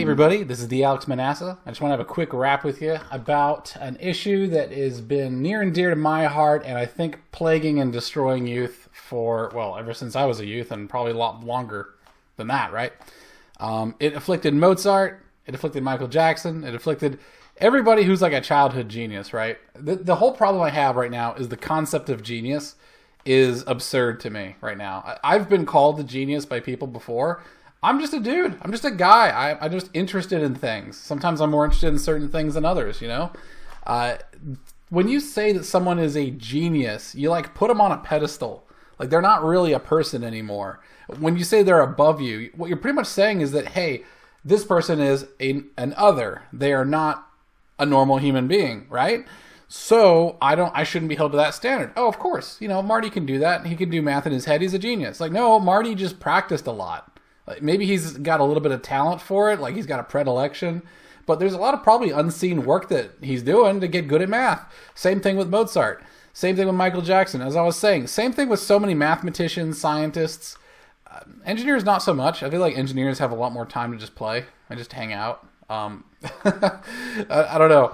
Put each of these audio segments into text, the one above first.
everybody, this is the Alex Manassa. I just want to have a quick wrap with you about an issue that has been near and dear to my heart and I think plaguing and destroying youth for, well, ever since I was a youth and probably a lot longer than that, right? It afflicted Mozart, it afflicted Michael Jackson, it afflicted everybody who's like a childhood genius, right? The whole problem I have right now is the concept of genius is absurd to me right now. I've been called a genius by people before. I'm just a dude. I'm just a guy. I'm just interested in things. Sometimes I'm more interested in certain things than others, you know? When you say that someone is a genius, you like put them on a pedestal. Like they're not really a person anymore. When you say they're above you, what you're pretty much saying is that, hey, this person is an other. They are not a normal human being, right? So I shouldn't be held to that standard. Oh, of course. You know, Marty can do that. He can do math in his head. He's a genius. Like, no, Marty just practiced a lot. Like maybe he's got a little bit of talent for it, like he's got a predilection, but there's a lot of probably unseen work that he's doing to get good at math. Same thing with Mozart. Same thing with Michael Jackson, as I was saying. Same thing with so many mathematicians, scientists. Engineers, not so much. I feel like engineers have a lot more time to just play and just hang out. I don't know.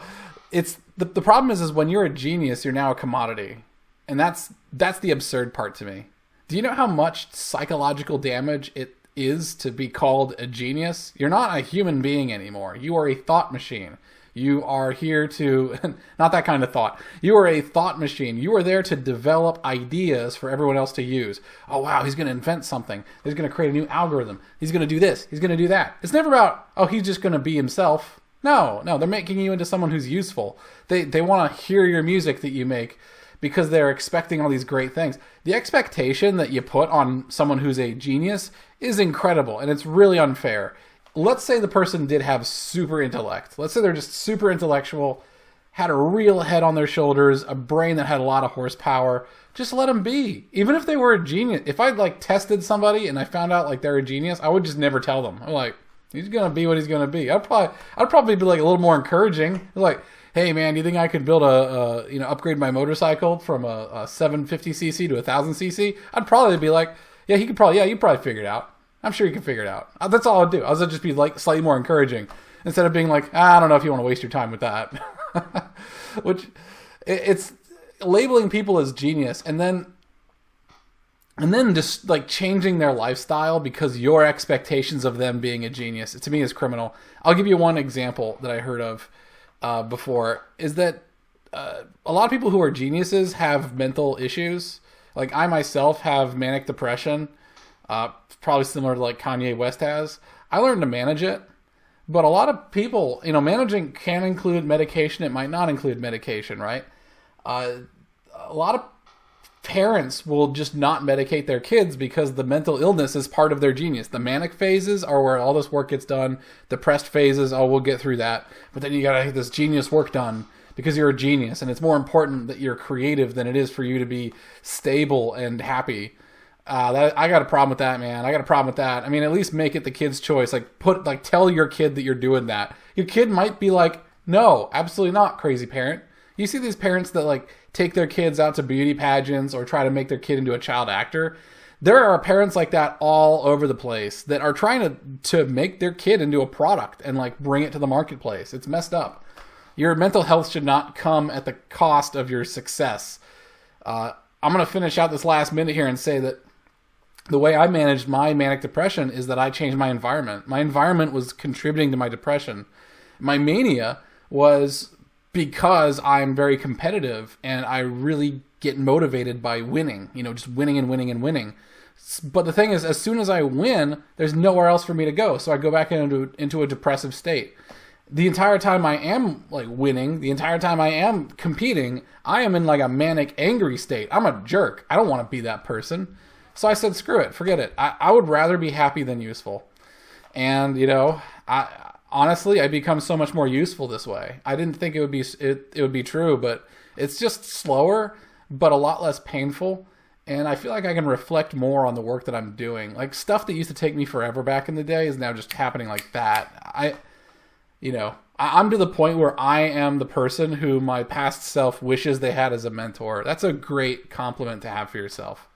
It's the problem is when you're a genius, you're now a commodity. And that's the absurd part to me. Do you know how much psychological damage it is to be called a genius? You're not a human being anymore. You are a thought machine. You are here to, not that kind of thought. You are a thought machine. You are there to develop ideas for everyone else to use. Oh, wow, he's going to invent something. He's going to create a new algorithm. He's going to do this. He's going to do that. It's never about, oh, he's just going to be himself. No, they're making you into someone who's useful. They want to hear your music that you make because they're expecting all these great things. The expectation that you put on someone who's a genius is incredible, and it's really unfair. Let's say the person did have super intellect. Let's say they're just super intellectual, had a real head on their shoulders, a brain that had a lot of horsepower. Just let them be. Even if they were a genius. If I'd like tested somebody and I found out like they're a genius, I would just never tell them. I'm like, he's going to be what he's going to be. I'd probably be like a little more encouraging. Like, hey man, do you think I could build upgrade my motorcycle from a 750cc to a 1000cc? I'd probably be like, you probably figure it out. I'm sure you can figure it out. That's all I'd do. I would just be like slightly more encouraging instead of being like, I don't know if you want to waste your time with that. Which it's labeling people as genius and then just like changing their lifestyle because your expectations of them being a genius, to me, is criminal. I'll give you one example that I heard of before, is that a lot of people who are geniuses have mental issues. Like I myself have manic depression, probably similar to like Kanye West has. I learned to manage it, but a lot of people, managing can include medication. It might not include medication, right? A lot of parents will just not medicate their kids because the mental illness is part of their genius. The manic phases are where all this work gets done. Depressed phases, oh, we'll get through that. But then you got to get this genius work done because you're a genius. And it's more important that you're creative than it is for you to be stable and happy. I got a problem with that, man. I got a problem with that. I mean, at least make it the kid's choice. Tell your kid that you're doing that. Your kid might be like, no, absolutely not, crazy parent. You see these parents that like take their kids out to beauty pageants or try to make their kid into a child actor. There are parents like that all over the place that are trying to make their kid into a product and like bring it to the marketplace. It's messed up. Your mental health should not come at the cost of your success. I'm going to finish out this last minute here and say that the way I managed my manic depression is that I changed my environment. My environment was contributing to my depression. My mania was because I'm very competitive and I really get motivated by winning, just winning and winning and winning. But the thing is, as soon as I win, there's nowhere else for me to go. So I go back into a depressive state. The entire time I am like winning, the entire time I am competing, I am in like a manic, angry state. I'm a jerk. I don't want to be that person. So I said, screw it, forget it. I would rather be happy than useful. And, honestly, I become so much more useful this way. I didn't think it would be true, but it's just slower, but a lot less painful. And I feel like I can reflect more on the work that I'm doing. Like stuff that used to take me forever back in the day is now just happening like that. I'm to the point where I am the person who my past self wishes they had as a mentor. That's a great compliment to have for yourself.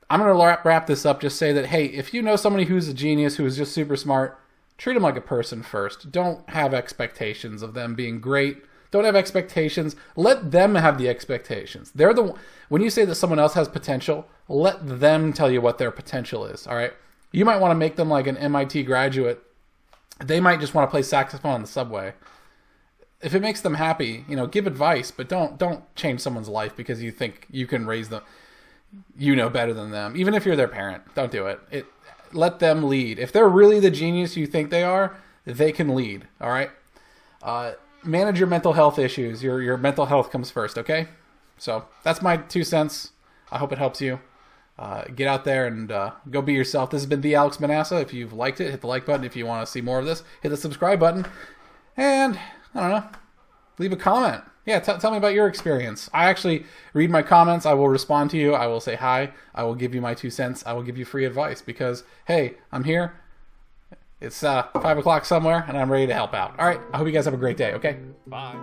I'm going to wrap this up, just say that, hey, if you know somebody who's a genius, who is just super smart, treat them like a person first. Don't have expectations of them being great. Don't have expectations. Let them have the expectations. When you say that someone else has potential, let them tell you what their potential is, all right? You might want to make them like an MIT graduate. They might just want to play saxophone on the subway. If it makes them happy, give advice, but don't change someone's life because you think you can raise them. You know better than them. Even if you're their parent, don't do it. Let them lead. If they're really the genius you think they are, they can lead, all right? Manage your mental health issues. Your mental health comes first, okay? So that's my 2 cents. I hope it helps you. Get out there and go be yourself. This has been the Alex Manassa. If you've liked it, hit the like button. If you want to see more of this, hit the subscribe button. And, I don't know, leave a comment. Yeah, tell me about your experience. I actually read my comments. I will respond to you. I will say hi. I will give you my 2 cents. I will give you free advice because, hey, I'm here. It's 5 o'clock somewhere, and I'm ready to help out. All right, I hope you guys have a great day, okay? Bye.